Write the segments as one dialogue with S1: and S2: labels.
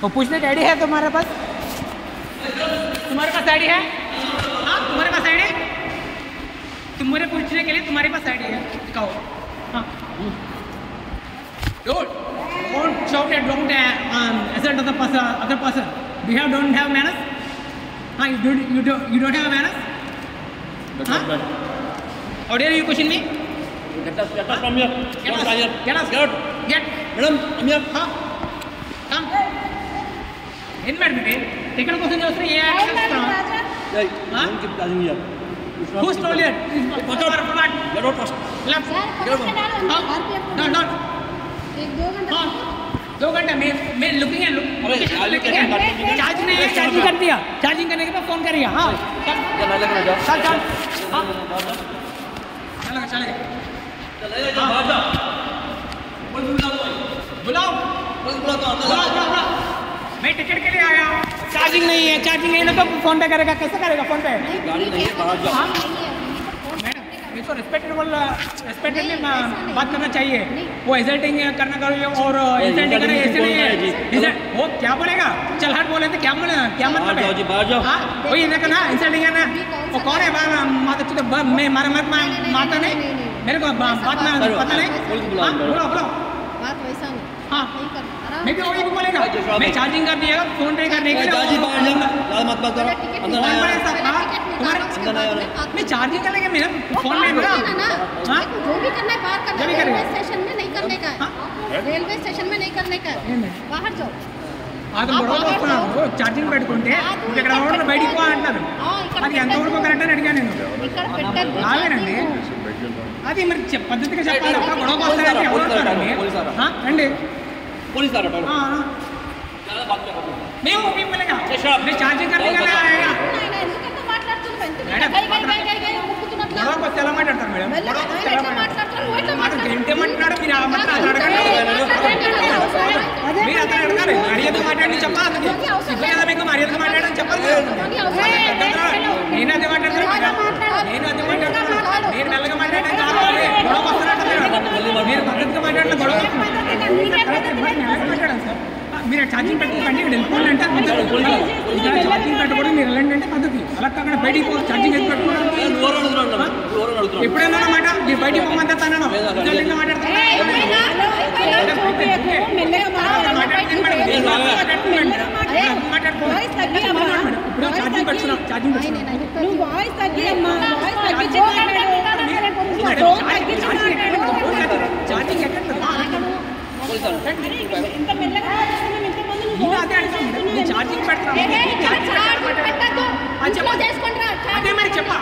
S1: वो पूछने का आईडी है तुम्हारे पास? तुम्हारे पास आईडी है? हाँ तुम्हारे पास आईडी? तुम्हारे पूछने के लिए तुम्हारे पास आईडी है, दिखाओ। हाँ don't shout at don't assault other person. Do you don't have manners? हाँ you don't have manners? हाँ? How dare you question me?
S2: Get us from here.
S1: Get us. Get.
S2: Madam, I'm here.
S1: हाँ. Come. In madam, taken question जो उसने ये
S2: Hey, don't keep touching here.
S1: Who stole it?
S2: Watch out. Get out first.
S1: Left.
S2: Get out first.
S1: No.
S3: 1-2 घंटा
S1: 2 घंटे मैं looking है charge नहीं है, चार्जिंग कर दिया, चार्जिंग करने के बाद फोन करिए। हाँ चल हाँ बुलाओ मैं टिकट के लिए आया हूँ, चार्जिंग नहीं है तो फोन पे करेगा, कैसे करेगा फोन पे?
S2: गाड़ी नहीं है, बाहर जाओ।
S1: इसको रेस्पेक्टेडली बात करना चाहिए। वो इंसल्टिंग करना करो और इंसल्टिंग करना ऐसे नहीं है। वो क्या बोलेगा? चल हट बोले तो क्या मतलब है?
S2: बाहर जाओ।
S1: हाँ वही देखना इंसल्टिंग करना। वो कौन है माता चुते मैं माता नहीं मेरे को बात में पता नहीं। हाँ बोलो
S3: बात वैसा नहीं।
S1: हाँ मैं भी वही बोलेगा, मैं चार्जिंग कर दिया फोन पे करने के लिए।
S2: मत बात करो, अंदर
S1: मैं चार्जिंग करने के मेरा फोन में
S3: जो भी करना है बाहर करना है, रेलवे स्टेशन में नहीं करने का है। रेलवे स्टेशन में नहीं करने का है, बाहर जाओ।
S1: చార్జింగ్ పెట్టుకుంటే ఇక్కడ రోడ్డు బయటికి పో అంటారు, అది ఎంతవరకు కరెక్ట్ అని అడిగాను నేను. అలాగేనండి, అది మరి పద్ధతిగా చెప్పాలి. గొడవకు వస్తారంటే ఎవరు వస్తారండి? రండి మేము చార్జింగ్ గొడవకు వస్తే ఎలా మాట్లాడతారు మేడం? ఏంటేమంటున్నాడు మీరు మీరు అతను అడగాలి, మర్యాదగా మాట్లాడి చెప్పాలి. ఇప్పుడు కదా మీకు మర్యాదగా మాట్లాడని చెప్పాలి. నేను అదే మాట్లాడతాను, నేను మెల్లగా మాట్లాడడం కావాలి. గొడవ వస్తారంటే మీరు పద్ధతిగా మాట్లాడిన గొడవ మాట్లాడాలి సార్. మీరు ఛార్జింగ్ పెట్టుకోండి, ఇక్కడ వెళ్ళిపోండి అంటే పద్ధతి. ఇక్కడ ఛార్జింగ్ పెట్టకూడదు, మీరు వెళ్ళండి అంటే పద్ధతి. అలా కాకుండా బయటికి పో, ఛార్జింగ్ ఎందుకు పెట్టుకోవడం? ఎప్పుడైనా మాట మీరు బయటికి పోమంటే తనను ఛార్జింగ్ పెట్టుకున్నాం, ఛార్జింగ్ ఛార్జింగ్ ఎక్కడ ఛార్జింగ్ పెడతాను. అదే మరి చెప్పాలి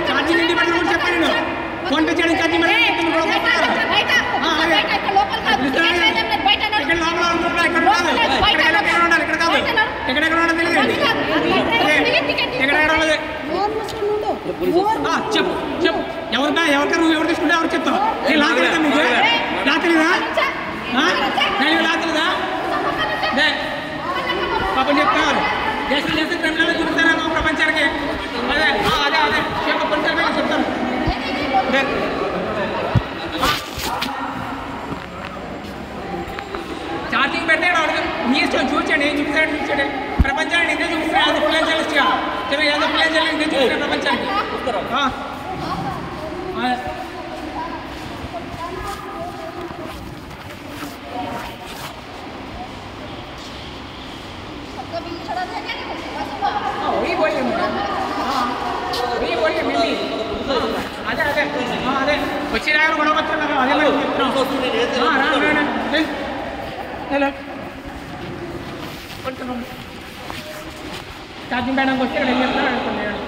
S1: ఛార్జింగ్ ఇంటి పెట్టిన కూడా చెప్పాను నేను. ఫోన్ పే చేయడం ఛార్జింగ్ ఇక్కడ లోపల ఉండాలి, ఇక్కడ కాదు. ఎక్కడెక్కడ ఉండాలి తెలియదు, ఎక్కడెక్కడ ఉండదు. చెప్పు ఎవరికైనా నువ్వు ఎవరు తీసుకుంటే ఎవరు చెప్తావు? నేను లాగలేదా మీకు? లాగలేదా? నేను లాగలేదా? పాపం చెప్తాను, దేశం క్రిమినల్ చూపిస్తాను ప్రపంచానికి. అదే ప్రపంచానికి చెప్తాను. ఛార్జింగ్ పెడితే మీ ఇష్టం, చూపించండి, ఏం చూపించాడు ప్రపంచానికి. ఇదే చూపిస్తాను, యాజ్ ప్లేన్ జర్నలిస్ట్గా ఇదే చూపిస్తాను ప్రపంచానికి. वही बोलिए मैडम, वही बोलिए मिली. అదే వచ్చిరాయలు గొడవ వచ్చారు, అదే కొంచెం ఛార్జింగ్ మేడం వచ్చి ఇక్కడ ఏం చెప్తారు అనుకోండి మేడం.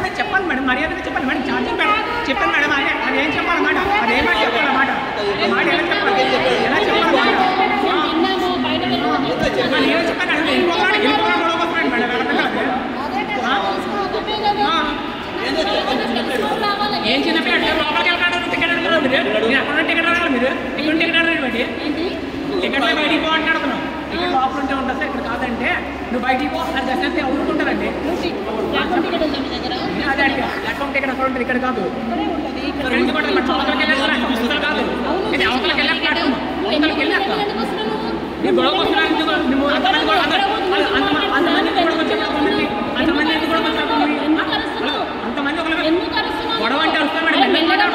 S1: నేను చెప్పాలి మేడం, మర్యాదగా చెప్పాలి మేడం. ఛార్జింగ్ మేడం చెప్పాను మేడం, అది ఏం చెప్పాలన్నమాట, అది ఏమని చెప్పాలన్నమాట, మాట ఎలా చెప్పాలి, ఎలా చెప్పాలన్నమాట. నేను చెప్పాను వెళ్ళిపోతున్నాడు గొడవ వస్తున్నాడు మేడం. ఏం చిన్నపిల్ల లోపలికి వెళ్తాడు, టికెట్ అడుగుతున్నావు మీరు. మీరు అక్కడ టికెట్ అడగాలి, మీరు ఇక్కడ టికెట్ అడగండి బయట. టికెట్ బయటికి పో అంటే అడుగుతున్నావు. టికెట్ లోపల ఉంటే ఉంటుంది సార్, ఇక్కడ కాదంటే నువ్వు బయటికి పో అని దర్శనం ఊరుకుంటారండి. అదే అండి ప్లాట్ఫామ్ టికెట్ అక్కడ ఉంటుంది, ఇక్కడ కాదు. మీరు గొడవకు వస్తున్నారు అంతమంది గొడవ వచ్చారు అంతమంది ఒకరు గొడవ అంటే వస్తారు మేడం గొడవ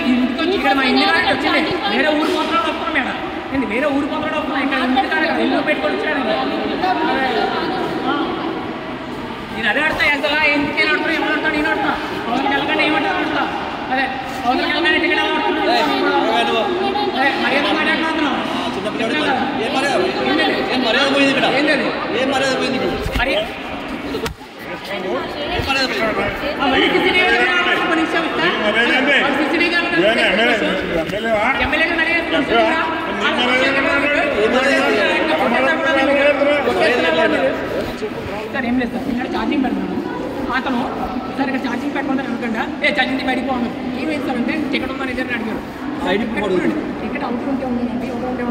S1: ఇంటికి వచ్చి ఇక్కడ మా ఇంటి కాడ వచ్చింది వేరే ఊరు పోతున్నాడు వస్తున్నాం మేడం నేను వేరే ఊరు పోతున్నాడు వస్తున్నాను ఇక్కడ ఇంటి కాడ ఇల్లు పెట్టుకొని వచ్చాడు నేను అదే అడతా ఎంత ఎందుకని అడుగుతా ఏమంటాడు నేను అడుగుతా అవసరం వెళ్ళకండి ఏమంటారు అడుగుతా అదే అవసరం వెళ్ళగానే టికెట్ ఎలా అదే మర్యాద మాట్లాడుతున్నాం సార్ ఏం లేదు సార్ ఇక్కడ ఛార్జింగ్ పెడతాను అతను సార్ ఇక్కడ ఛార్జింగ్ పెట్టుకుంటాను అనుకుంటా ఛార్జింగ్ బయటికి పోను ఏం సార్ అంటే టికెట్ ఉందని ఇద్దరు అడిగారు టికెట్ అవుట్ ఉంటే ఉందండి ఉంటే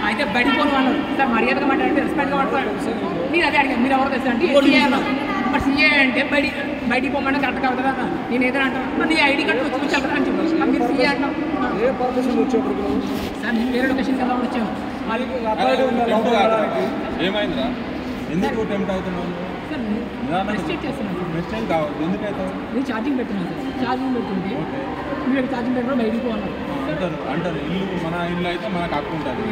S1: అయితే బయటికి పోను అన్నారు సార్ మర్యాదగా మాట్లాడితే రెస్పెక్ట్గా మాట్లాడారు నేను అదే అడిగాను మీరు ఎవరు తెస్తారు అంటే సీఏ అన్నారు మరి సీఏ అంటే బయటికి పోమన్నా కరెక్ట్ కాదు కదా నేను ఏదైనా అంటాను నీ ఐడి కార్డు వచ్చి వచ్చాను కదా అని చెప్పాను మీరు సీఏ అంటాం సార్ నేను వేరే లొకేషన్కి ఎలా వచ్చాను
S4: ఏమైందిరా ఎందుకు టెంప్ట్ అవుతున్నావు
S1: సార్ మిస్టేక్ చేస్తున్నాను
S4: మిస్టేక్ కావద్దు ఎందుకు అవుతావు
S1: నేను ఛార్జింగ్ పెట్టున్నాను సార్ ఛార్జింగ్ పెట్టుంటే మీరు ఛార్జింగ్ పెట్టడం బయటికి పోవాలి
S4: అంటారు ఇల్లు మన ఇల్లు అయితే మనకు హక్కు ఉంటుంది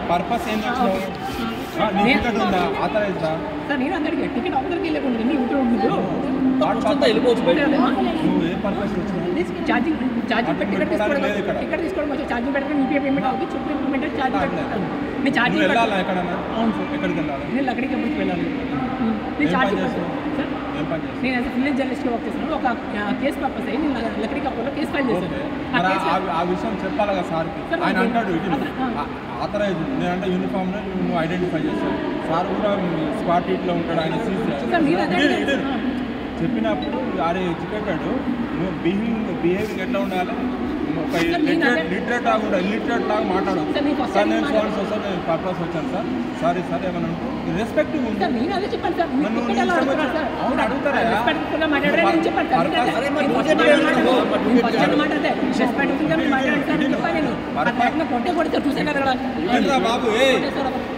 S4: పర్పస్ ఏం వచ్చినావు టికెట్ ఉందా ఆథరైజ్డా
S1: సార్ నేను అందరికీ టికెట్ అందరికీ వెళ్ళకుండా నీ ఇంట్లో ఉండదు
S4: నువ్వు ఏ పర్పస్ వచ్చినావు
S1: ఛార్జింగ్ పెట్టి టికెట్ తీసుకోవడం వచ్చి ఛార్జింగ్ పెట్టుకుని యూపీఐ పేమెంట్ అవుతుంది చుట్టూ పేమెంట్ ఛార్జింగ్ పెట్టుకుంటాను నేను ఛార్జింగ్
S4: వెళ్ళాలా ఎక్కడన్నా
S1: అవును సార్
S4: ఎక్కడికి వెళ్ళాలి
S1: నేను లక్కడికి ఎప్పటికి వెళ్ళాలి నేను ఛార్జింగ్ సార్ నేను యాజ్ ఫిలిం జర్నలిస్ట్గా వర్క్ చేస్తున్నాను ఒక కేసు పర్పస్ అయ్యి నేను లక్కడికి అప్పుడు కేసు ఫైల్ చేశాను
S4: ఆ విషయం చెప్పాలి కదా సార్కి ఆయన అంటాడు ఇది ఆథరైజ్ నేనంటే యూనిఫామ్లో నువ్వు ఐడెంటిఫై చేస్తావు సార్ కూడా స్పాట్ హీట్లో ఉంటాడు ఆయన సీసీ చెప్పినప్పుడు ఆరే ఎడ్యుకేటెడ్ నువ్వు బిహేవింగ్ ఎట్లా ఉండాలి ఒక లిటరేట్ లాగా ఉండాలి ఇల్లిటరేట్ లాగా మాట్లాడదు సార్ నేను ఫోన్స్ వస్తాను నేను పర్పస్ వచ్చాను సార్ సారీ సార్ ఏమన్నా రెస్పెక్టివ్ ఉంటుంది అవును అడుగుతారా బాబు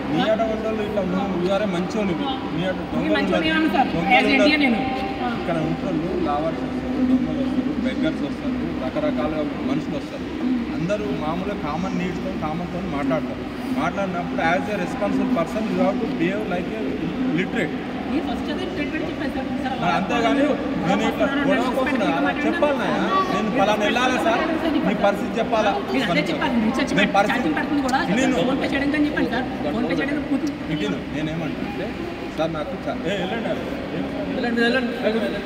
S4: నీ ఆట వంటలు ఇట్లా నువ్వు మంచోని నీ ఇక్కడ ఉంటారు లావర్స్ వస్తారు దొంగలు వస్తారు బెగ్గర్స్ వస్తారు రకరకాలుగా మనుషులు వస్తారు అందరూ మామూలుగా కామన్ నీడ్స్తో కామన్తో మాట్లాడినప్పుడు as a responsible person you have to behave like A literate అంతేగాని నేను ఇట్లా గొడవ కోసం చెప్పాలన్నా నేను పలానా వెళ్ళాలి సార్ నీ పరిస్థితి చెప్పాలా నేను నేనేమంటే సార్ నాకు వెళ్ళండి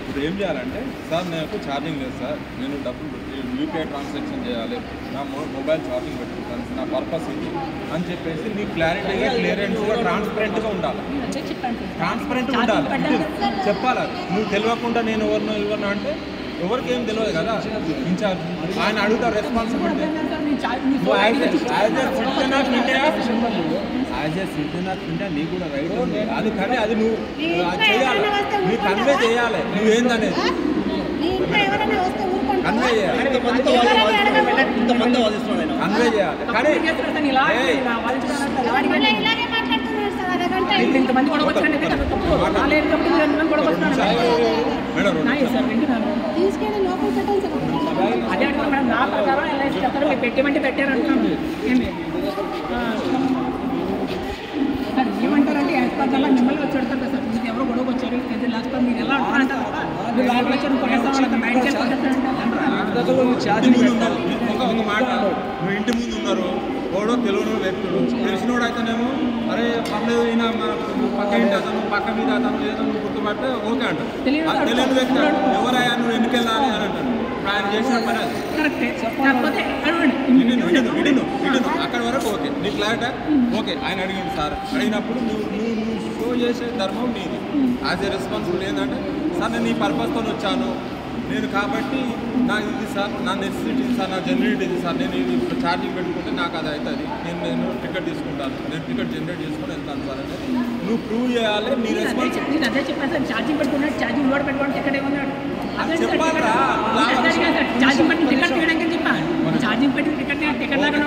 S4: ఇప్పుడు ఏం చేయాలంటే సార్ నాకు ఛార్జింగ్ లేదు సార్ నేను డబ్బులు యూపీఐ ట్రాన్సాక్షన్ చేయాలి నా మొబైల్ ఛార్జింగ్ పెట్టుకుంటాను నా పర్పస్ ఇది అని చెప్పేసి నీ క్లారిటీగా క్లియరెన్స్గా ట్రాన్స్పరెంట్గా ఉండాలి చెప్పాలి నువ్వు తెలియకుండా నేను ఎవరినో అంటే ఎవరికి ఏం తెలియదు కదా ఇన్ఛార్జ్ ఆయన అడుగుతారు responsibility as a citizen of India నీకు కూడా రైట్ ఉంది అది కానీ అది నువ్వు చేయాలి నువ్వు కన్వే చేయాలి నువ్వేందనేది కన్వే చేయాలి కన్వే చేయాలి కానీ
S1: అదే అంటారు మేడం నా ప్రకారం ఎల్ఐసి చెప్తారు మీరు పెట్టమంటే పెట్టారంటున్నాను సార్ ఏమంటారంటే యాజ్ పర్ అలా మిమ్మల్ని వచ్చి పెడతారు కదా సార్ మీరు ఎవరో గొడవకు వచ్చారు ఇది లాస్ట్ పర్ మీరు ఎలా అంటారు మీరు వాళ్ళకి వచ్చారు కొట్టేస్తాం బయటకి
S4: ఒక మాట నువ్వు ఇంటి ముందు ఉన్నారు ఓడో తెలియని వ్యక్తులు తెలిసినోడు అయితేనేమో అరే పర్లేదు ఈయన పక్క ఇంటి అతను పక్క మీద అతను ఏదో గుర్తుపడితే ఓకే అంటారు తెలియని వ్యక్తి ఎవరయ్యా నువ్వు ఎందుకు వెళ్ళాలి అని అంటారు ఆయన చేసిన పని అది అక్కడ వరకు ఓకే నీ ఫ్లాట్ ఓకే ఆయన అడిగాడు సార్ అడిగినప్పుడు నువ్వు షో చేసే ధర్మం నీది యాజ్ ఏ రెస్పాన్సిబుల్ ఏంటంటే సార్ నేను ఈ పర్పస్తో వచ్చాను నేను కాబట్టి నాకు ఇది సార్ నా నెసెసిటీ సార్ నా జనరేట్ ఇది సార్ నేను ఇది ఛార్జింగ్ పెట్టుకుంటే నాకు అది అవుతుంది నేను టికెట్ తీసుకుంటాను నేను టికెట్ జనరేట్ చేసుకొని వెళ్తాను సార్ అనేది నువ్వు ప్రూవ్ చేయాలి నీ రెస్పాన్స్.
S1: నేను అదే చెప్పాను సార్, ఛార్జింగ్ పెట్టుకున్నాడు, ఛార్జింగ్ లోడ్ పెట్టుకోవడం టికెట్ ఏమన్నాడు,
S4: చెప్పాలరా
S1: ఛార్జింగ్ పెట్టి టికెట్ తీయడానికి చెప్పాను, ఛార్జింగ్ పెట్టి టికెట్ లాగా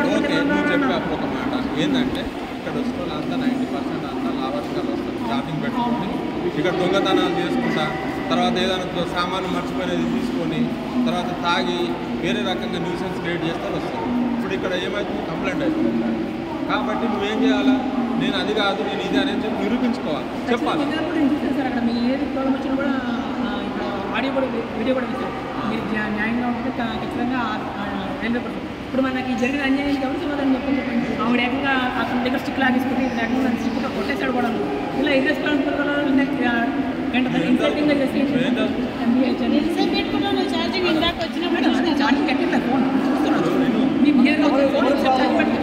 S4: చెప్పా ఒక మాట ఏంటంటే ఇక్కడ వచ్చిన వాళ్ళంతా 90% అంతా లాభాధికారులు వస్తారు. షాపింగ్ పెట్టుకొని ఇక్కడ దొంగతనాలు చేసుకుంటా, తర్వాత ఏదైనా సామాన్లు మర్చిపోయినది తీసుకొని తర్వాత తాగి వేరే రకంగా న్యూసెన్స్ క్రియేట్ చేస్తారు వస్తారు. ఇప్పుడు ఇక్కడ ఏమవుతుంది, కంప్లైంట్ అవుతుంది. కాబట్టి నువ్వేం చేయాలా, నేను అది కాదు నేను ఇది అనేది చెప్పి నిరూపించుకోవాలి, చెప్పాలి.
S1: సార్ అక్కడ మీ ఏది ప్రాబ్లం వచ్చినా కూడా ఇప్పుడు ఆడియో కూడా వీడియో కూడా ఇస్తారు, మీరు న్యాయంగా ఉంటే ఖచ్చితంగా రైల్వే పడుతుంది. ఇప్పుడు మనకి జరిగిన అన్యాయం ఎవరు సమాధానం చెప్పండి. ఆవిడ ఏకంగా అతని దగ్గర స్టిక్ లాగేసుకుని ఏకంగా స్టిక్గా కొట్టేసాడు కూడా. ఇలా ఇర్రెస్పాన్సిబుల్ ఇన్సల్టింగ్గా చేసి
S3: ఛార్జింగ్ ఇందాక వచ్చినప్పుడు
S1: ఛార్జింగ్ ఎక్కడ ఫోన్ చూస్తున్నాడు మీ బిహేవియర్ ఫోన్ ఛార్జింగ్ పెట్టి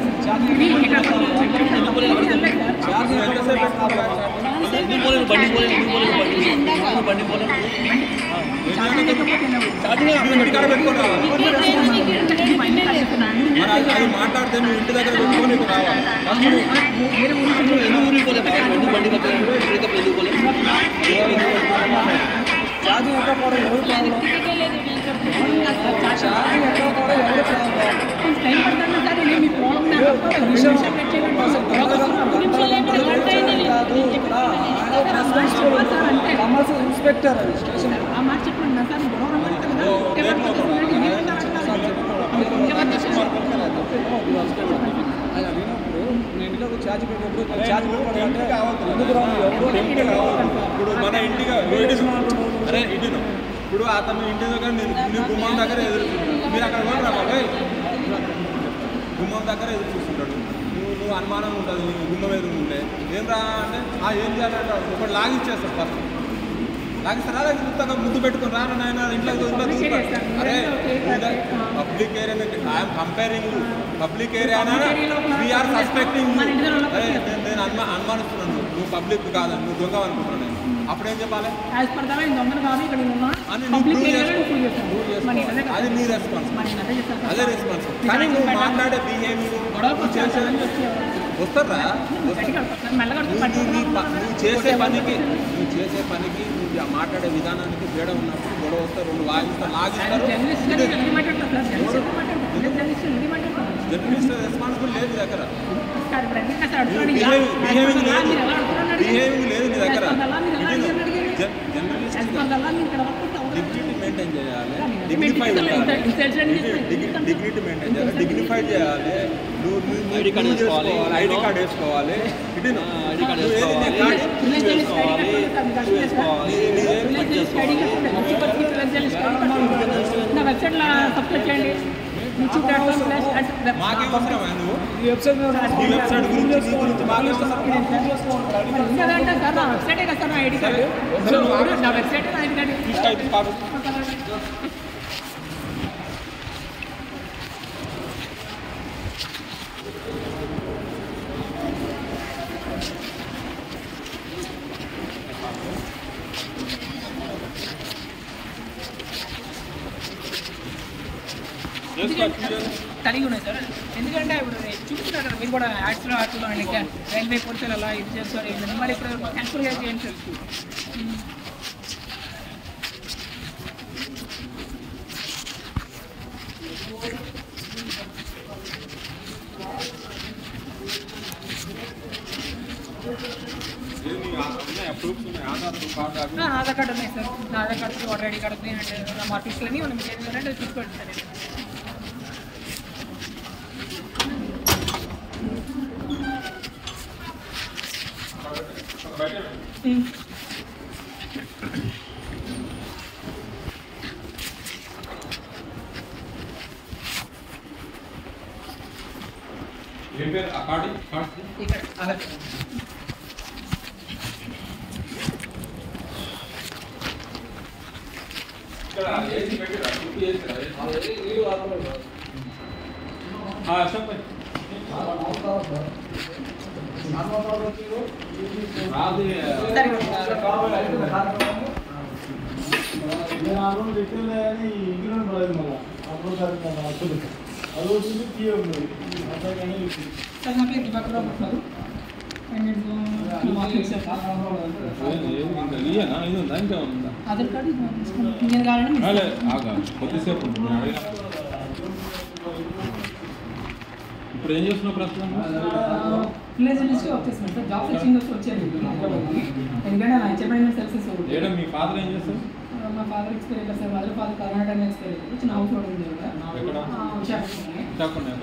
S4: మాట్లాడితే నువ్వు ఇంటి దగ్గర పెట్టుకొని రావాలి.
S5: ఛార్జింగ్ ఎక్కడ కూడా ఎవరు ప్రాబ్లం, ఛార్జింగ్ ఎక్కడ కూడా ఎవరు ప్రాబ్లం. కమర్షియల్ ఇన్స్పెక్టర్ అది స్టేషన్ అది అడిగినప్పుడు నేను ఇంట్లో ఛార్జ్ పెట్టినప్పుడు ఛార్జ్ పెట్టుకోవాలంటే ఎందుకు
S4: ఇప్పుడు మన ఇంటిగా అరే ఇటు ఇప్పుడు అతను ఇంటి దగ్గర నేను గుమ్మం దగ్గర ఎదురుకుంటాడు, మీరు అక్కడ కూడా బాబాయ్ గుమ్మం దగ్గర ఎదురు చూస్తుంటాడు. నువ్వు అనుమానం ఉంటుంది, గుమ్మం ఎదురు ఉంటే ఏం రా అంటే ఏం చేయాలంటే ఒకటి లాగిచ్చేస్తాడు. ఫస్ట్ లాగిస్తారా లేకపోతే ముద్దు పెట్టుకుని రా నాయన ఇంట్లో అరే public area I am comparing public area we are suspecting. అరే నేను అనుమానిస్తున్నాను నువ్వు పబ్లిక్ కాదు, నువ్వు దొంగ అనుకుంటున్నాను. అప్పుడేం చెప్పాలి, అది నీ రెస్పాన్స్, అదే రెస్పాన్స్. కానీ నువ్వు మాట్లాడే బిహేవియర్ చేసేది వస్తారా, నువ్వు చేసే పనికి నువ్వు మాట్లాడే విధానానికి తేడా ఉన్నప్పుడు గొడవ వస్తారు, రెండు లాగిస్తారు. జర్నలిస్ట్ రెస్పాన్సిబుల్ లేదు నీ దగ్గర, బిహేవింగ్ లేదు నీ దగ్గర. జర్నలిస్ట్ డిగ్నిటీ మెయింటైన్ చేయాలి, డిగ్నిఫైడ్ ఉండాలి, డిగ్నిటీ మెయింటైన్ చేయాలి, డిగ్నిఫైడ్ చేయాలి. నువ్వు ఐడి కార్డ్ వేసుకోవాలి,
S1: వెబ్సైట్లో సబ్స్క్రైబ్ చేయండి.
S4: మాకేం అవసరమా, నువ్వు ఈ వెబ్సైట్ గురించి మాకు
S1: సార్ నా వెబ్సైటే కదా సార్ నా ఐడి కార్డు, నా వెబ్సైట్ నా ఐడి కార్డు. కలిగి ఉన్నాయి సార్. ఎందుకంటే ఇప్పుడు చూస్తున్నారు కదా మీరు కూడా యాడ్స్లో అండి, రైల్వే పోలీసులు అలా ఇది చేస్తారు. మరి ఇప్పుడు యాక్చువల్గా చేయండి సార్. ఆధార్ కార్డు ఉన్నాయి సార్, నా Aadhaar card voter ID card ఉంది, అంటే నా మార్కెట్స్ అన్నీ మనం చేయాలంటే చూసుకోండి సార్.
S4: ఇంకా ఇయ్యనా ఇది ఉందా ఇంకా ఉందా
S1: ఆధార్ కార్డు నేను కావాలంటే
S4: ఆగా కొద్దిసేపు ఉంటుంది నేను అడిగిన ఇప్పుడు ఏం చేస్తున్నావు ప్రస్తుతం
S1: విలేజ్ లిస్ట్ వచ్చేస్తున్నాను సార్ జాబ్ సెర్చింగ్ వచ్చేది ఎందుకంటే నా హెచ్ఎంఐ సక్సెస్
S4: ఏడా మీ ఫాదర్ ఏం చేస్తారు
S1: మా ఫాదర్ ఎక్స్పీరియన్స్ సార్ వాళ్ళ ఫాదర్ కర్ణాటక ఎక్స్పీరియన్స్ చిన్న హౌస్ రోడ్ ఉంది
S4: విశాఖపట్నం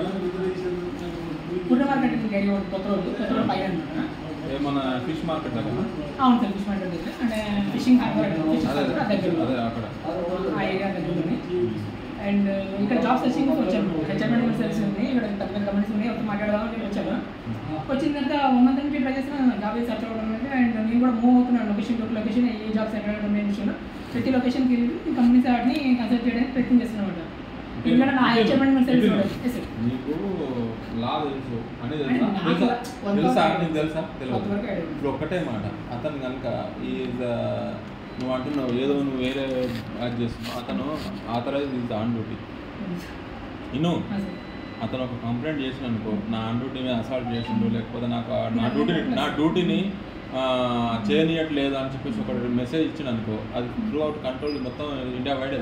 S1: ఫుడ్ మార్కెట్ గడి పెట్రోల్ పైన
S4: మన ఫిష్ మార్కెట్ దగ్గర
S1: అవును సార్ ఫిష్ మార్కెట్ దగ్గర అంటే ఫిషింగ్ హార్బర్
S4: అదే అక్కడ
S1: ఆ ఏరియా దగ్గరలోనే అండ్ ఇక్కడ జాబ్ సెర్చింగ్ వచ్చాను హెచ్ఎంఐ సర్వీస్ ఉంది ఇక్కడ పెద్ద పెద్ద కంపెనీస్ ఉన్నాయి ఒకటి మాట్లాడదామని వచ్చాను వచ్చిన తర్వాత 1 month నుంచి ట్రై చేసిన జాబ్ సర్చ్ అవ్వడం అంటే అండ్ నేను కూడా మూవ్ అవుతున్నాను location to location A jobs ఎక్కడ విషయంలో ప్రతి లొకేషన్కి వెళ్ళి ఈ కంపెనీస్ వాటిని కన్సల్ట్ చేయడానికి ప్రయత్నం చేస్తున్నాను ఎందుకంటే నా హెచ్ఎంఐ సర్వీస్
S4: నీకు లా తెలుసు అని తెలుసా నీకు తెలుసా తెలియదు ఇప్పుడు ఒక్కటే మాట అతను కనుక ఈజ్ నువ్వు అంటున్నావు ఏదో నువ్వు వేరే యాడ్ చేస్తున్నావు అతను ఆథరైజ్ ఈజ్ ఆన్ డ్యూటీ ఇను అతను ఒక కంప్లైంట్ చేసిన అనుకో నా ఆన్ డ్యూటీ మీద అసాల్ట్ చేసిండు లేకపోతే నాకు నా డ్యూటీని చేయనియట్లేదు అని చెప్పేసి ఒక మెసేజ్ ఇచ్చిన అనుకో అది త్రూ అవుట్ కంట్రోల్ మొత్తం ఇండియా వైడ్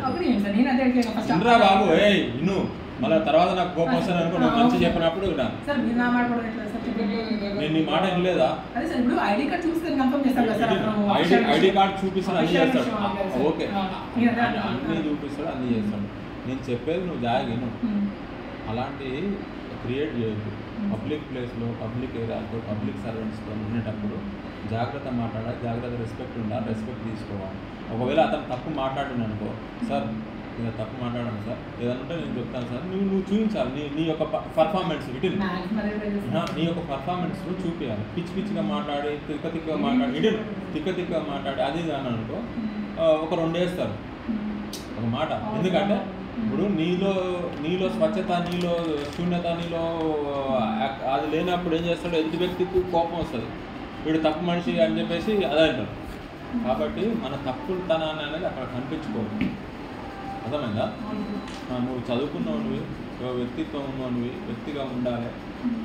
S4: ఇంద్రా బాబు ఏ ఇను మళ్ళీ తర్వాత నాకు కోపం వస్తాను అనుకో నువ్వు మంచి చెప్పినప్పుడు నేను నీ మాట వినలేదా ఐడి కార్డ్ చూపిస్తాను అన్ని చేస్తాడు ఓకే అన్నీ చూపిస్తాడు అన్నీ చేస్తాడు నేను చెప్పేది నువ్వు జాగ్రత్త అలాంటి క్రియేట్ చేయొద్దు పబ్లిక్ ప్లేస్లో పబ్లిక్ ఏరియాతో పబ్లిక్ సర్వెంట్స్తో ఉండేటప్పుడు జాగ్రత్త మాట్లాడాలి జాగ్రత్త రెస్పెక్ట్ ఉండాలి రెస్పెక్ట్ తీసుకోవాలి ఒకవేళ అతను తప్పు మాట్లాడిన అనుకో సార్ ఇక తప్పు మాట్లాడాను సార్ ఏదంటే నేను చెప్తాను సార్ నువ్వు చూపించాలి నీ యొక్క పర్ఫార్మెన్స్ ఇటు నీ యొక్క పర్ఫార్మెన్స్ చూపించాలి పిచ్చిగా మాట్లాడి తిక్కగా మాట్లాడి ఇటు తిక్కగా మాట్లాడి అది అని అనుకో ఒక 2 వేస్తారు ఒక మాట ఎందుకంటే ఇప్పుడు నీలో స్వచ్ఛత నీలో శూన్యత నీలో అది లేనప్పుడు ఏం చేస్తాడు ఎదుటి వ్యక్తికి కోపం వస్తుంది వీడు తప్పు మనిషి అని చెప్పేసి అదే అంటారు కాబట్టి మన తప్పుతనాన్ని అనేది అక్కడ కనిపించుకోవాలి అర్థమైందా నువ్వు చదువుకున్నవి వ్యక్తిత్వం ఉన్నవి వ్యక్తిగా ఉండాలి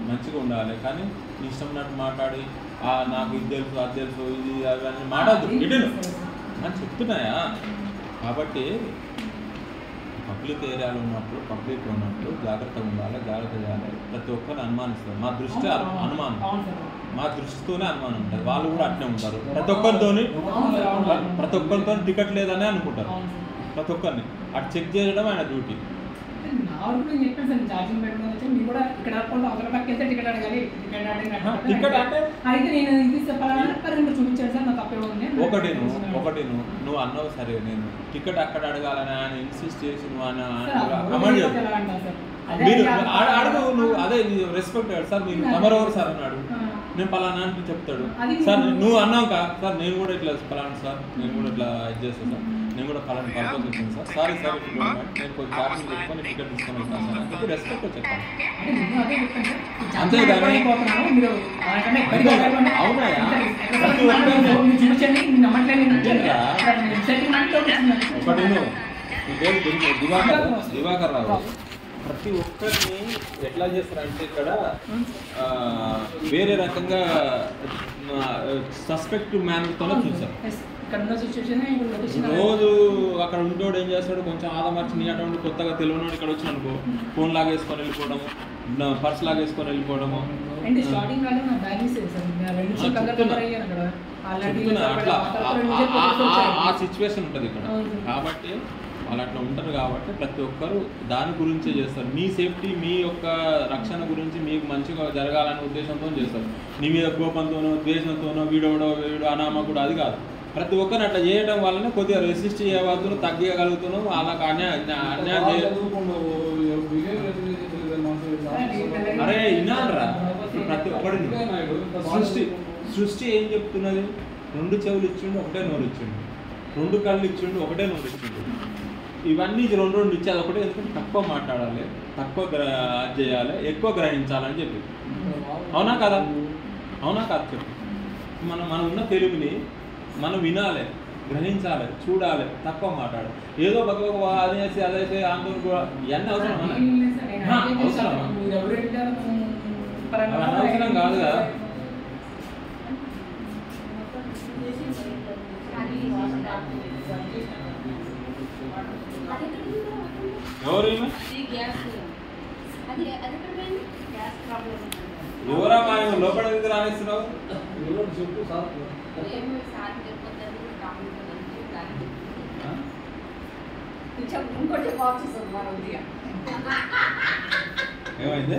S4: మంచిగా ఉండాలి కానీ నీ ఇష్టం ఉన్నట్టు మాట్లాడి నాకు ఇది తెలుసు అది తెలుసు ఇది అది అని మాట్లాడదు ఇటు అని చెప్తున్నాయా కాబట్టి పబ్లిక్ ఏరియాలో ఉన్నప్పుడు పబ్లిక్ ఉన్నప్పుడు జాగ్రత్తగా ఉండాలి జాగ్రత్త చేయాలి ప్రతి ఒక్కరిని అనుమానిస్తారు మా దృష్టి అనుమానం మా దృష్టితోనే అనుమానం ఉంటుంది వాళ్ళు కూడా అట్నే ఉంటారు ప్రతి ఒక్కరితో టికెట్ లేదనే అనుకుంటారు ప్రతి ఒక్కరిని అటు చెక్ చేయడం ఆయన డ్యూటీ ఒకటి నువ్వు అన్నావు సరే నేను టికెట్ అక్కడ అడగాలని ఆయన ఇన్సిస్ట్ చేసి నువ్వు మీరు అడుగు నువ్వు అదే రెస్పెక్ట్ సార్ మీరు తమరెవరు సార్ అన్నాడు నేను పలానా అని చెప్తాడు సార్ నువ్వు అన్నావు కా సార్ నేను కూడా ఇట్లా పలానా సార్ నేను కూడా ఇట్లా ఇది చేస్తాను సార్ నేను కూడా పలానా పర్పస్ వచ్చాను సార్ సారీ సార్ నేను కొంచెం ఛార్జింగ్ పెట్టుకొని టికెట్ తీసుకొని వస్తాను సార్ అని చెప్పి రెస్పెక్ట్ చెప్పాను అంతేగాని ఒకటి దివాకర్ రావు ప్రతి ఒక్కరిని ఎట్లా చేస్తారంటే ఇక్కడ వేరే రకంగా సస్పెక్ట్ మేనర్తోనే చూసారు రోజు అక్కడ ఉండేవాడు ఏం చేస్తాడు కొంచెం ఆదమర్చి నీ అటువంటి కొత్తగా తెలియనోడు ఇక్కడ వచ్చి అనుకో ఫోన్ లాగేసుకొని వెళ్ళిపోవడము పర్స్ లాగేసుకొని వెళ్ళిపోవడము అట్లా ఆ సిచ్యువేషన్ ఉంటుంది ఇక్కడ కాబట్టి వాళ్ళు అట్లా ఉంటారు కాబట్టి ప్రతి ఒక్కరు దాని గురించే చేస్తారు మీ సేఫ్టీ మీ యొక్క రక్షణ గురించి మీకు మంచిగా జరగాలనే ఉద్దేశంతో చేస్తారు నీ మీద కోపంతోనో ద్వేషంతోనో వీడు అనామకుడు అది కాదు ప్రతి ఒక్కరిని అట్లా చేయడం వల్లనే కొద్దిగా రెసిస్ట్ చేయవద్దు తగ్గగలుగుతున్నాం వాళ్ళకి అన్యాయం అరే వినాలరా ప్రతి ఒక్కడిని సృష్టి ఏం చెప్తున్నది 2 చెవులు ఇచ్చిండు ఒకటే నోరు ఇచ్చిండు 2 కళ్ళు ఇచ్చిండు ఒకటే నోరు ఇచ్చిండు ఇవన్నీ 2 ఇచ్చేది ఒకటే ఎందుకంటే తక్కువ మాట్లాడాలి తక్కువ చేయాలి ఎక్కువ గ్రహించాలని చెప్పి అవునా కదా చెప్పి మనం ఉన్న తెలుగుని మనం వినాలి గ్రహించాలి చూడాలి తక్కువ మాట్లాడాలి ఏదో బక్క అదేసి ఆందోళన కూడా ఇవన్నీ అవసరం కాదు కదా ఎవరు ఎవరా మా లోపల ఎందుకు రానిస్తున్నావు? ఏమైంది?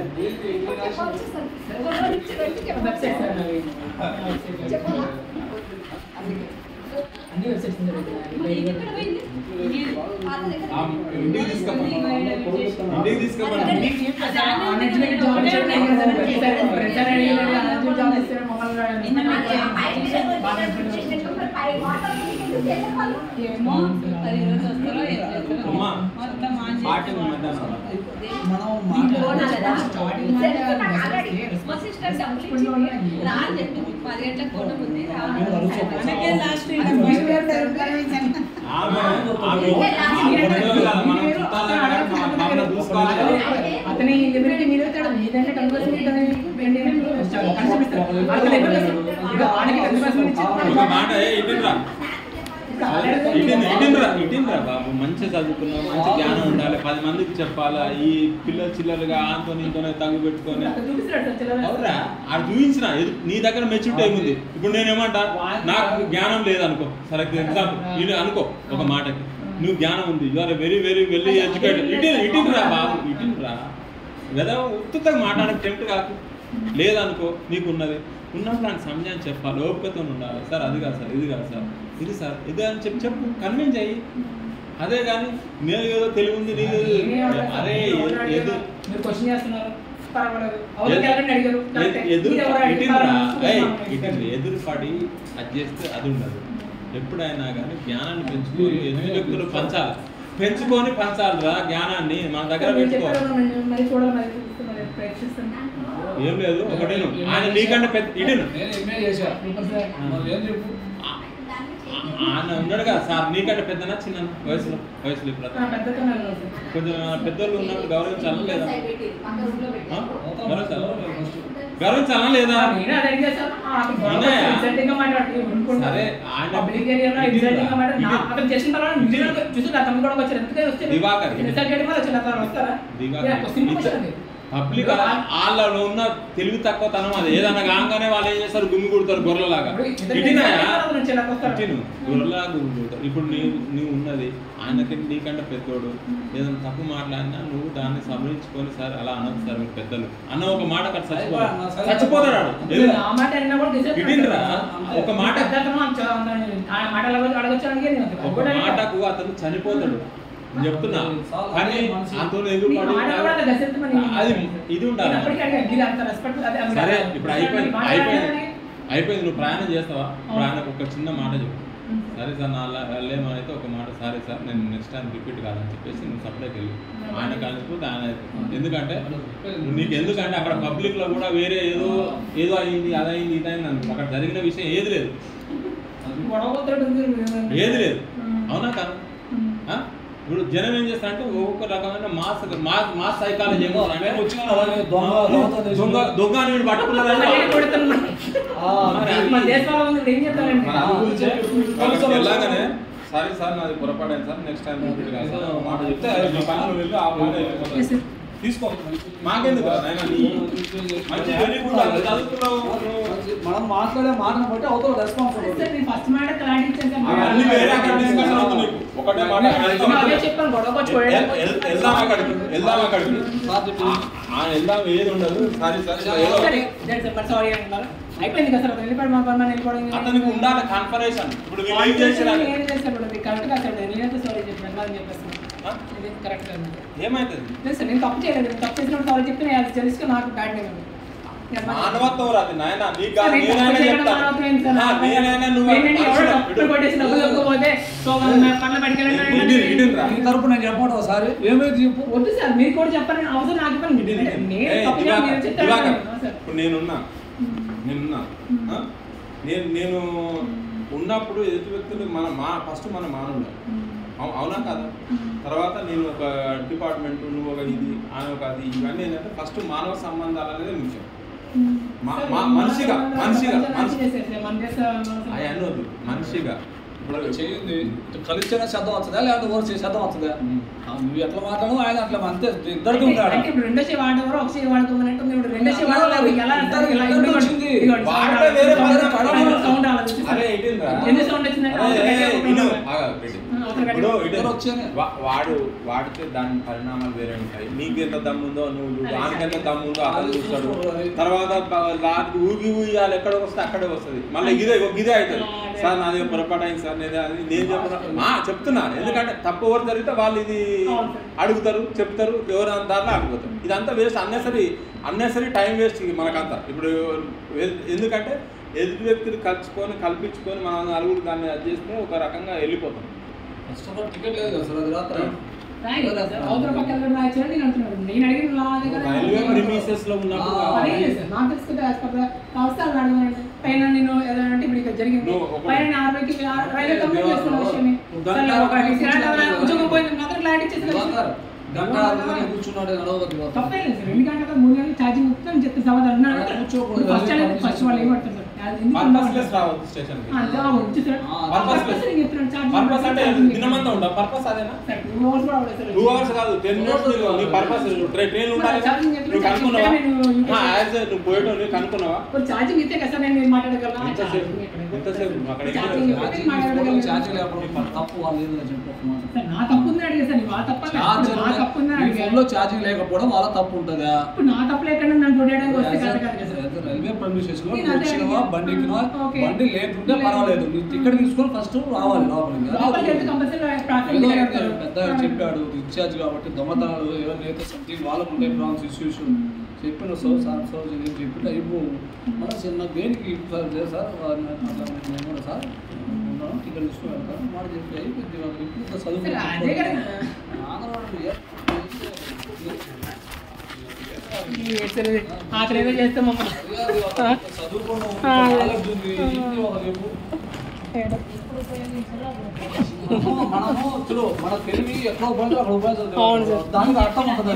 S4: ఇంటికి తీసుకోమని
S1: అతని లిబర్టీ మీరు మీదంటే
S4: ఇటిండ్రా బాబు, మంచిగా చదువుకున్నావు, మంచి జ్ఞానం ఉండాలి, 10 మందికి చెప్పాలా. ఈ పిల్లలు చిల్లలుగా ఆంతో ఇంతోనే తగ్గు పెట్టుకొని అవురా అది చూపించిన నీ దగ్గర మెచ్యూరిటీ ఏముంది. ఇప్పుడు నేనేమంటా నాకు జ్ఞానం లేదనుకో, సరే ఎగ్జాంపుల్ అనుకో, ఒక మాటకి నువ్వు జ్ఞానం ఉంది, you are very very very educated, ఇటిండ్రా బాబు, ఇటిండ్రా కదా. ఉత్తుగా మాట్లాడే టెంప్ట్ కాకు. లేదనుకో నీకు ఉన్నప్పుడు నాకు సమయాన్ని చెప్పాలి, ఓపికతో ఉండాలి. సార్ అది కాదు సార్, ఇది కాదు సార్, ఇది సార్ ఇది అని చెప్పు, కన్విన్స్ అయ్యి. అదే కానీ నేను ఏదో తెలివి ఉంది నీకు అరే ఎదురు పడి అది చేస్తే అది ఉండదు. ఎప్పుడైనా కానీ జ్ఞానాన్ని పెంచుకొని ఎదురు వ్యక్తులు పెంచుకొని పంచాలిరా జ్ఞానాన్ని మన దగ్గర పెట్టుకోవాలి. ఏం లేదు ఒకటి ఆయన నీకంటే పెద్ద ఇటును ఆయన ఉన్నాడు కదా సార్, నీకంటే పెద్దనా చిన్న వయసులో ఇప్పుడు కొంచెం పెద్దోళ్ళు ఉన్నప్పుడు గౌరవించాలా లేదా? గౌరవించాలా లేదా? సరే పబ్లిక్ వాళ్ళలో ఉన్న తెలివి తక్కువతనం అది. ఏదన్నా కాగానే వాళ్ళు ఏం చేస్తారు, గుమ్మి కుడతారు గొర్రెలాగా. గొర్రెలాగా గుమ్మి కుడతారు. ఇప్పుడు నువ్వు ఉన్నది ఆయనకి నీకంటే పెద్దోడు, ఏదైనా తప్పు మాట్లాడినా నువ్వు దాన్ని సవరించుకొని సార్ అలా అనదు సార్ మీరు పెద్దలు అన్న ఒక మాట అక్కడ చచ్చిపోతాడు. ఒక మాటకు అతను చనిపోతాడు చెప్తున్నా. కానీ అంతలో ఎదురుపడి అది ఇది ఉండాలి. సరే ఇప్పుడు అయిపోయింది నువ్వు ప్రయాణం చేస్తావా? ప్రయాణం ఒక చిన్న మాట చెప్పు, సరే సార్ నా వెళ్ళేమైతే ఒక మాట, సరే సార్ నేను నెక్స్ట్ టైం రిపీట్ కాదని చెప్పేసి నువ్వు సప్లైకి వెళ్ళి ఆయన కలిసిపోతే ఆయన అయిపోతుంది. ఎందుకంటే అక్కడ పబ్లిక్లో కూడా వేరే ఏదో అయింది అదైంది ఇదైంది అనుకో, అక్కడ జరిగిన విషయం ఏది లేదు. అవునా కాదు? ఇప్పుడు జనం ఏం చేస్తారంటే ఒక్కొక్క రకమైన మాస్ సైకాలజీ దొంగ అని వీడు పట్టుకున్నారంటే ఎలాగనే సరే సార్ నాది పొరపాడైంది సార్ నెక్స్ట్ టైం మాట చెప్తే వెళ్ళి ఆ మాట తీసుకో. మాకెందుకు
S5: మనం మాట్లాడే మాటను బట్టి అవతల రెస్పాన్సిబిలిటీ.
S4: అన్ని వేరే అక్కడ డిస్కషన్ అవుతుంది. ఒకటే మాట వెళ్దాం అక్కడికి వెళ్దాం ఏది ఉండదు.
S1: అయిపోయింది కదా సార్,
S4: అతనికి ఉండాలి కాన్ఫరెన్షన్. ఇప్పుడు ఏమైతుంది?
S1: నేను తప్పు చేయలేదు, తప్పు చేసినప్పుడు సారీ చెప్తే నేను తెలుసుకుని నాకు బ్యాడ్ నేమ్
S4: మానవత్వం రాదు నాయన.
S5: తరపు నేను చెప్పడం ఒకసారి ఏమైతే చెప్పు.
S1: వద్దు సార్ మీరు కూడా చెప్పండి, అవసరం నాకు చెప్పండి.
S4: ఇప్పుడు నేనున్నా నేను ఉన్నప్పుడు ఎదుటి వ్యక్తులు ఫస్ట్ మన మానవుడు, అవునా కాదా? తర్వాత నేను ఒక డిపార్ట్మెంట్, నువ్వు ఒక ఇది, ఆయన ఒక అది, ఇవన్నీ ఏంటంటే ఫస్ట్ మానవ సంబంధాలు అనేది ముఖ్యం. మనిషిగా
S5: ఇప్పుడు చేయింది కలిస్తేనే శబ్దం వస్తుందా లేకపోతే ఓవర్ శబ్దం వస్తుందా నువ్వు ఎట్లా మాట్లాడు ఆయన అట్లా అంతే ఇద్దరికి ఉన్నాడు
S1: ఇప్పుడు రెండో చేయి వాడేవారు ఒక చేయి వాడుకోమన్నట్టు ఇప్పుడు రెండో చేయి వాడలేదు ఎలా అంటారు ఇలా
S5: వచ్చింది
S1: సౌండ్ ఎన్ని సౌండ్ వచ్చింది
S4: వాడితే దాని పరిణామాలు వేరే ఉంటాయి. నీకు ఎంత దమ్ముందో నువ్వు దానికెంత దమ్ముందో అలా చూస్తాడు. తర్వాత ఊగి ఊయాలి ఎక్కడ వస్తే అక్కడే వస్తుంది. మళ్ళీ ఇదే అవుతుంది. సార్ నాది పొరపాటు అయింది సార్ నేను చెప్తున్నాను. ఎందుకంటే తప్పు ఎవరు జరిగితే వాళ్ళు ఇది అడుగుతారు, చెప్తారు, ఎవరు దాంట్లో ఆగిపోతారు. ఇదంతా వేస్ట్, అన్నెసరీ టైం వేస్ట్ మనకంతా. ఇప్పుడు ఎందుకంటే ఎదుటి వ్యక్తిని కల్పించుకొని మనం నలుగురు దాన్ని అది చేస్తే ఒక రకంగా వెళ్ళిపోతాం.
S5: టికెట్ లేదు కదా సార్
S4: రైల్వే ప్రిమిసెస్ లో ఉన్నప్పుడు
S1: పైన నేను ఏదంటే ఇప్పుడు ఇక్కడ జరిగింది పైన రైల్వే కంప్లీట్ చేసుకున్న విషయమే ఉద్యోగం పోయింది మాత్రం క్లారిటీ ఇచ్చేసి
S5: కూర్చున్నాడు
S1: తప్పలేదు సార్ 2 గంటల 3 గంటలు ఛార్జింగ్ మొత్తం చెప్తే సమాధానం ఫస్ట్ వాళ్ళు ఏమంటారు సార్ ఛార్జింగ్ ఇస్తే కదా సార్ నేను మాట్లాడగలను. నా తప్పు ఉందని అడిగా సార్ నా తప్పు
S5: ఛార్జింగ్ లేకపోవడం వాళ్ళ తప్పు ఉంటుందా?
S1: నా తప్పు లేకుండా నన్ను చూడడానికి వస్తే
S5: రైల్వే పర్మిషన్స్ లో వచ్చినవా బండి లేకుంటే పర్వాలేదు, నువ్వు టికెట్ తీసుకొని ఫస్ట్ రావాలి పెద్ద చెప్పాడు ఇన్ఛార్జ్ కాబట్టి దొంగతనాలు ఎవరైతే సంథింగ్ వాళ్ళకు ఉండే ప్రాబ్లమ్స్ ఇష్యూస్ చెప్పిన సార్ చెప్పిన అయిపో మన చిన్న దేనికి లేదు సార్ నేను కూడా సార్ టికెట్ తీసుకుని వెళ్తాను మాట చెప్పి అయిపోయింది వాళ్ళు ఇప్పుడు చదువు
S1: చేస్తే
S5: మనము మన తెలివి ఎక్కడ పోయిందో అక్కడ ఉపయోగించాలి. దానికి అర్థం ఉంటుంది.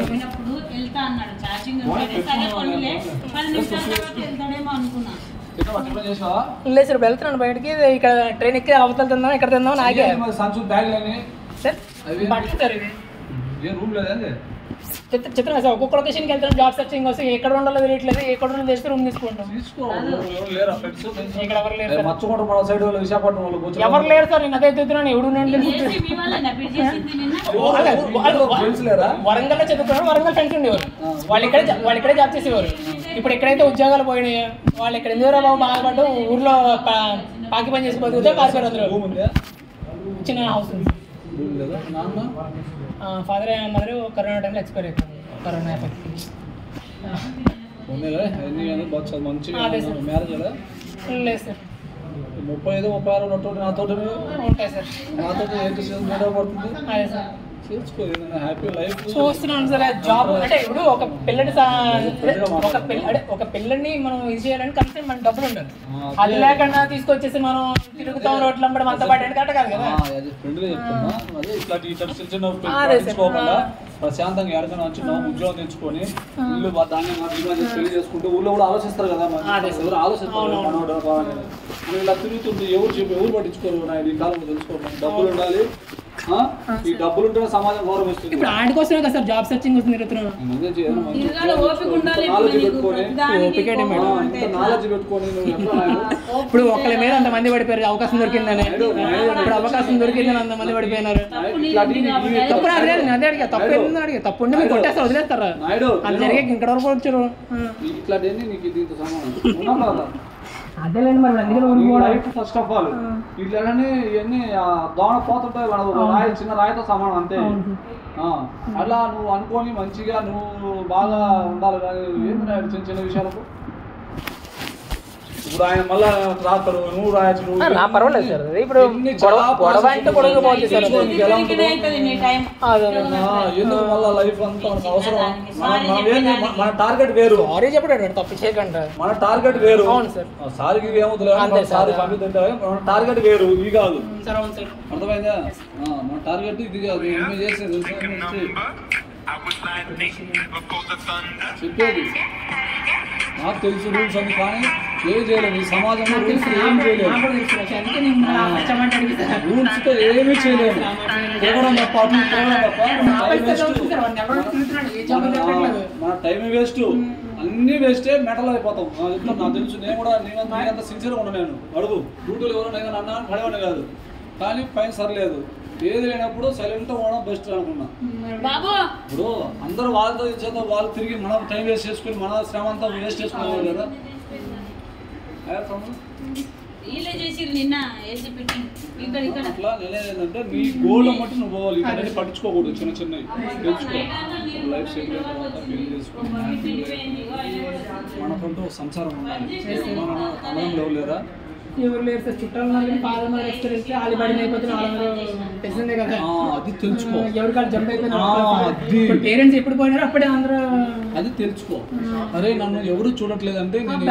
S1: లేదు సార్ వెళ్తున్నాను బయటకి ఇక్కడ ట్రైన్ ఎక్కి అవతల తిందాం ఇక్కడ తిందాం నాకే
S5: సంచు బ్యాగ్
S1: సార్
S5: ఏ రూమ్ లేదండి
S1: చెప్తున్నా సార్ ఒక్కొక్క లొకేషన్కి వెళ్తాను జాబ్ సర్చింగ్ వస్తే ఎక్కడ ఉండాలో తెలియట్లేదు ఎక్కడ ఉండాలో తెలిస్తే రూమ్ తీసుకుంటాం. ఎవరు లేరు సార్ నేను అదే ఎదుగుతున్నాను ఎవడు వరంగల్లో చదువుకున్నాను వరంగల్ ఫ్రెండ్స్ ఉండేవారు వాళ్ళు ఇక్కడే జాబ్ చేసేవారు. ఇప్పుడు ఎక్కడైతే ఉద్యోగాలు పోయినాయి వాళ్ళు ఇక్కడ ఎందుకు బాబు బాధపడ్డు ఊర్లో పాకి పని చేసి బతుకుతే పారిపోయారు అందరూ. చిన్న హౌస్ ఉంది ఫాదర్ మదర్ కరోనా టైంలో ఎక్స్పైర్ అయిపోయింది కరోనా ఎఫెక్ట్.
S5: మ్యారేజ్
S1: లేదు సార్
S5: 35, 36 నాతో
S1: ఉంటాయి సార్
S5: నాతో పడుతుంది.
S1: అదే సార్
S5: హ్యాపీ లైఫ్
S1: చూస్తున్నాను సార్. జాబ్ అంటే ఇప్పుడు ఒక పిల్లడిని మనం ఇది చేయాలని కలిసి మన డబ్బులు ఉండాలి. అది లేకుండా తీసుకొచ్చేసి మనం తిరుగుతాం రోడ్లు అమ్మడం అంత పడ్డాడు కట్ట కాదు కదా.
S5: ప్రశాంతంగా ఎడకని వచ్చినాం ఉద్యోగం తెచ్చుకొని ఇల్లు దాన్ని పెళ్లి చేసుకుంటే ఊళ్ళో కూడా ఆలోచిస్తారు కదా. ఎవరు ఆలోచిస్తారు ఇలా తిరుగుతుంది ఎవరు పట్టించుకోరు. ఈ కాలం తెలుసుకోవాలి డబ్బులు ఉండాలి. ఈ డబ్బులు ఉంటే సమాజం గౌరవిస్తుంది.
S1: ఇప్పుడు ఆడి కోసమే కదా సార్ జాబ్ సర్చింగ్ వస్తుంది తిరుగుతున్నాను. ఇప్పుడు ఒకళ్ళ మీద అంతమంది పడిపోయారు అవకాశం దొరికిందని. ఇప్పుడు అవకాశం దొరికిందని అంతమంది పడిపోయినారు. తప్పు అదే అడిగా తప్పు ఏందని అడిగా తప్పు ఉండి మీరు కొట్టేస్తారు వదిలేస్తారా అది జరిగే ఇక్కడ వరకు వచ్చారు. అదేలేండి మరి అందుకే
S5: ఫస్ట్ ఆఫ్ ఆల్ ఇట్లనే ఇవన్నీ దోణ పోతుంటాయి రాయి చిన్న రాయితో సమానం అంతే. అలా నువ్వు అనుకోని మంచిగా నువ్వు బాగా ఉండాలి కానీ ఏంటి చిన్న చిన్న విషయాలకు ఇప్పుడు ఆయన మళ్ళా రాస్తారు నువ్వు రాయచ్చు
S1: పర్వాలేదు సార్. ఇప్పుడు
S5: ఎందుకు మళ్ళీ లైఫ్ అంతా మనకు అవసరం. మన టార్గెట్ వేరు.
S1: సారీ చెప్పాడు తప్పు చేయకుండా
S5: మన టార్గెట్ వేరు.
S1: అవును సార్
S5: సారికి ఏమవుతుంది సారీ పంపిస్తుంటే మన టార్గెట్ వేరు ఇది కాదు. అర్థమైందా? మన టార్గెట్ ఇది కాదు చేసేది చెప్పేది నాకు తెలుసు రూల్స్ అని కానీ ఏం చేయలేదు ఈ సమాజంలో రూల్స్ ఏం చేయలేదు.
S1: చమంటాడికి సార్.
S5: రూల్స్తో ఏమీ చేయలేదు. తిరగడం తప్ప అటు తిరగడం తప్ప మన టైం వేస్ట్, అన్నీ వేస్టే, మెటల్ అయిపోతాం. ఇంట్లో నాకు తెలుసు, నేను కూడా నేనంత సిన్సియర్గా ఉన్నా. నేను అడుగు డ్యూటీలు ఎవరో నేను అన్నా పడేవాడిని కాదు, కానీ పైన సరిలేదు. ఏది లేనప్పుడు సైలెంట్గా ఉండడం బెస్ట్ అనుకున్నా. ఇప్పుడు అందరూ వాళ్ళతో చేత వాళ్ళు తిరిగి మనం టైం వేస్ట్ చేసుకుని మన శ్రమ అంతా వేస్ట్ చేసుకునేవాళ్ళు కదా. అట్లా నేనేంటంటే నీ గోల్ బట్టి నువ్వు పోవాలి. ఇక్కడ పట్టించుకోకూడదు, చిన్న చిన్నవి తెలుసుకో. లైఫ్ సెటిల్ అయిన తర్వాత పెళ్లి చేసుకుని మనకంటూ సంసారం ఉండాలి. మన అన్నం లేవులేరా
S1: ఎవరు లేరు సార్, చుట్టాలు ఉన్నారు కానీ ఫాదర్ మదర్ ఎక్స్పీరియన్స్ వాళ్ళు బడిన అయిపోతే వాళ్ళందరూ తెలిసిందే కదా.
S5: అది తెలుసుకో.
S1: ఎవరికాళ్ళు జంప్ అయిపోయినా పేరెంట్స్ ఎప్పుడు పోయినారో అప్పుడే అందరూ
S5: అది తెలుసుకో. అరే నన్ను ఎవరు చూడట్లేదంటే నేను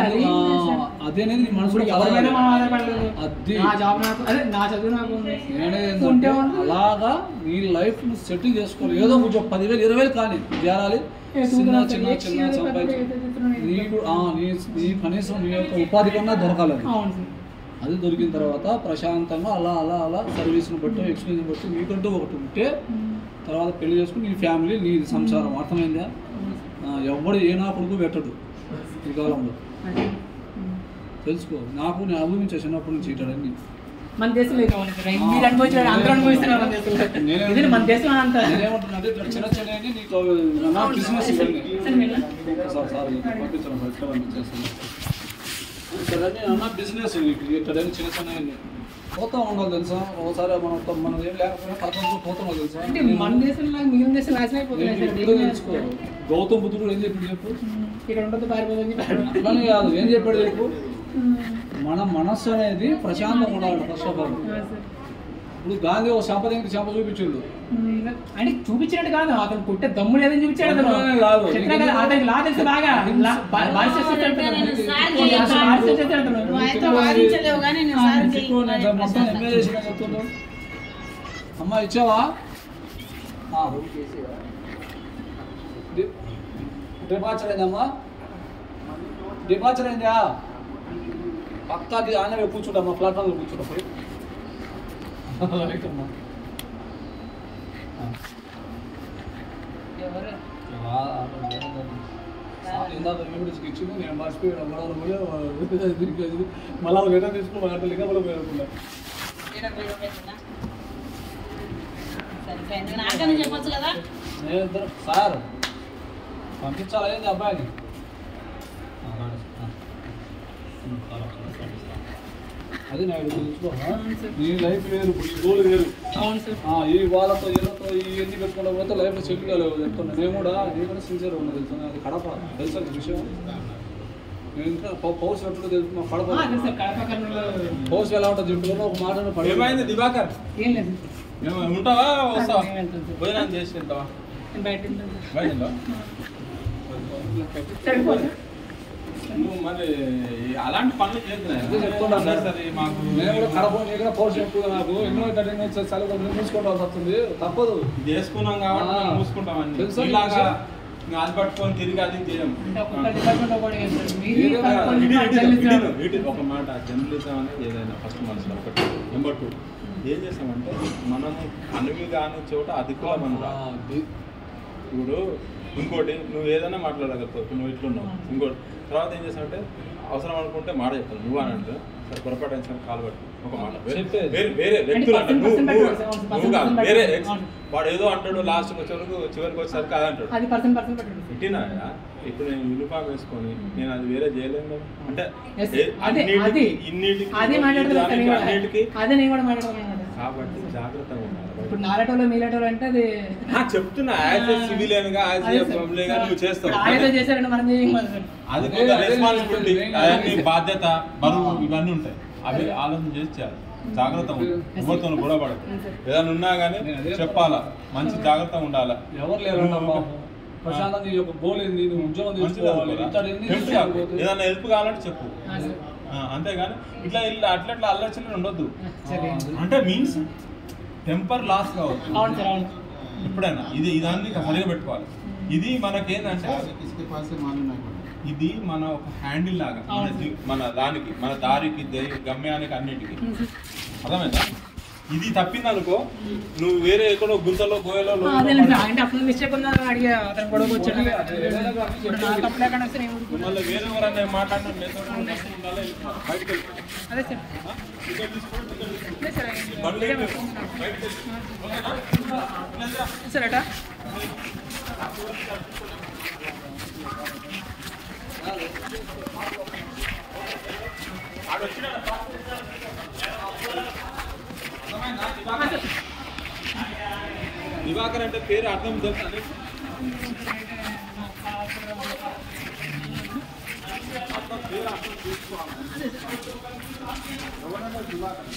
S5: అదే అనేది నీ మనసులో
S1: ఎవరికైనా మనం ఆధారపడలేదు.
S5: అది
S1: నా జాబ్ నాకు, అదే నా చదువు నాకు
S5: నేనేంటంటే అలాగా నీ లైఫ్ ను సెటిల్ చేసుకోవాలి. ఏదో కొంచెం 10,000 20,000 కానీ చేరాలి. చిన్న చిన్న చిన్న సంపాదించి నీ కనీసం నీ యొక్క ఉపాధి కన్నా దొరకాలి. అది దొరికిన తర్వాత ప్రశాంతంగా అలా అలా అలా సర్వీస్ని బట్టి ఎక్స్పీరియన్స్ బట్టి మీకంటూ ఒకటి ఉంటే తర్వాత పెళ్లి చేసుకుని నీ ఫ్యామిలీ నీ సంసారం. అర్థమైందా? ఎవడు ఏ నా కొడుకు పెట్టడు ఈ కాలంలో. తెలుసుకో. నాకు నేను అనుభవించా చిన్నప్పటి నుంచి ఇటన్నీ.
S1: మన దేశంలో మీరు అనుభవించారు, అందరూ అనుభవిస్తున్నారు మన దేశంలో. మన దేశం అంతా
S5: నేనేమంటున్నానంటే ఇట్లా చిన్న చిన్న నీకు బిజినెస్ ఇక్కడన్నీ అన్న బిజినెస్ ఇక్కడన్నీ చిన్న చిన్న పోతా ఉండాలి తెలుసా. ఒకసారి మనం ఏం లేకపోయినా ప్రపంచం పోతున్నాం తెలుసా.
S1: మన దేశంలో మిగిలిన దేశం నాశనం అయిపోతుంది.
S5: తెలుసుకో. గౌతమ్ బుద్ధుడు ఏం చెప్పి చెప్పు,
S1: ఇక్కడ ఉంటుంది పారిపోతుంది.
S5: అట్లానే కాదు, ఏం చెప్పాడు చెప్పు. మన మనస్సు అనేది ప్రశాంతంగా ఉండాలి ఫస్ట్ ఆఫ్ ఆల్. ఇప్పుడు గాంధీ ఒక సంపద చెంప చూపించాడు
S1: అంటే చూపించినట్టు కాదు, అతను పుట్టే దమ్ము లేదని చూపించాడు. అతనికి లా తెలుసు బాగా.
S5: అమ్మా ఇచ్చావా? డిపార్చర్ అయిందమ్మా, డిపార్చర్ అయిందా? పక్కాకి ఆయన కూర్చుంటామ్మా, ప్లాట్ఫామ్లో కూర్చుంటా పోయి. ఇచ్చింది నేను మర్చిపోయాను. మళ్ళీ రిటర్న్ తీసుకుని లింగా
S3: చెప్పచ్చు కదా.
S5: సార్ పంపించాలి ఏంటి అబ్బాయిని? అది నేను తెలుసుకో. నీ లైఫ్ వేరు, ఈ గోల్ వేరు. ఈ వాళ్ళతో వీళ్ళతో ఇవన్నీ పెట్టుకున్న పోతే లైఫ్లో సెటిల్ కాలేదు చెప్తున్నా. నేను కూడా సిన్సియర్గా ఉన్నా తెలుసు. అది కడప తెలుసా విషయం. నేను ఇంకా పౌస్ ఎప్పుడు తెలుసు. మా కడప పౌస్ ఎలా ఉంటుంది చెప్పు. ఒక మాట
S4: పడిపోయింది. దివాకర్
S1: ఏం లేదు,
S4: ఉంటావా? వస్తావా? భోజనం చేసి తింటావా? బయట నువ్వు మరి అలాంటి పనులు చేస్తున్నాయి సరే. మాకు
S5: నేను కూడా కడప నీకు పౌరుషం ఎక్కువ. నాకు ఎన్నో సెలవు మూసుకోవడం వస్తుంది, తప్పదు.
S4: ఇది వేసుకున్నాం కాబట్టి మూసుకుంటామని తెలుసు. ఇలాగా అది పట్టుకొని తిరిగి అది చేయం. ఒక మాట, జర్నలిజం అనేది ఏదైనా ఫస్ట్ మనసులో ఒకటి. నెంబర్ 2 ఏం చేస్తామంటే మనము అనువి కాని చోట అధికులం రాదు. ఇప్పుడు ఇంకోటి, నువ్వు ఏదైనా మాట్లాడగలుగుతావు. నువ్వు ఇట్లున్నావు. ఇంకోటి తర్వాత ఏం చేస్తావంటే అవసరం అనుకుంటే మాట చెప్తాను. నువ్వు అని అంటే సరే పొరపాటు అయిన కాలు పట్టు ఒక మాట. వేరే వ్యక్తులు అంటారు, నువ్వు కాదు, వేరే వాడు ఏదో అంటాడు. లాస్ట్ చివరికి వచ్చేసరికి అది అంటాడు. పెట్టినా ఇప్పుడు నేను యూనిఫామ్ వేసుకొని నేను అది వేరే చేయలేను కదా. అంటే అన్నిటికీ కాబట్టి జాగ్రత్తగా ఉండాలి.
S1: ఇప్పుడు నాలటోలో మీలటోలో అంటే అది
S4: చెప్తున్నా. యాజ్ ఏ సివిలియన్ గా, యాజ్ ఏ పబ్లిక్ గా నువ్వు చేస్తావు. అది రెస్పాన్సిబిలిటీ, అవన్నీ బాధ్యత, బరువు ఇవన్నీ ఉంటాయి. అవి ఆలోచన చేసి చేయాలి. జాగ్రత్తగా ఎవరితో గొడవ పడదు. ఏదైనా ఉన్నా కానీ చెప్పాలా, మంచి జాగ్రత్తగా ఉండాలా.
S5: ఎవరు లేరు ప్రశాంతంగా ఈ యొక్క గోల్ ఏంది, ఉద్యోగం తీసుకోవాలి.
S4: ఏదైనా హెల్ప్ కావాలంటే చెప్పు. అంతేగాని ఇట్లా అట్లా అల్లర్చలు ఉండొద్దు. అంటే మీన్స్ టెంపర్ లాస్ కావచ్చు ఎప్పుడైనా. ఇదాన్ని సరిగా పెట్టుకోవాలి. ఇది మనకేంటంటే ఇది మన ఒక హ్యాండిల్ లాగా మన దానికి, మన దారికి, గమ్యానికి, అన్నిటికీ. అర్థమైందా? ఇది తప్పింది అనుకో, నువ్వు వేరే ఎక్కడో గుంతలో గోయలో
S1: అంటే అప్పుడు మిస్టేక్ ఉందని అడిగే అతను గొడవకు వచ్చాడు. తప్పు లేకుండా వస్తే
S4: మళ్ళీ వేరే ఎవరన్నా మాట్లాడినా బయటకు
S1: అదే సార్ సార్ అట
S4: దివాకర్ అంటే పేరు అర్థం తెలుసా? పేరు అర్థం చూసుకోవాలి. ఎవరన్నా దివాకర్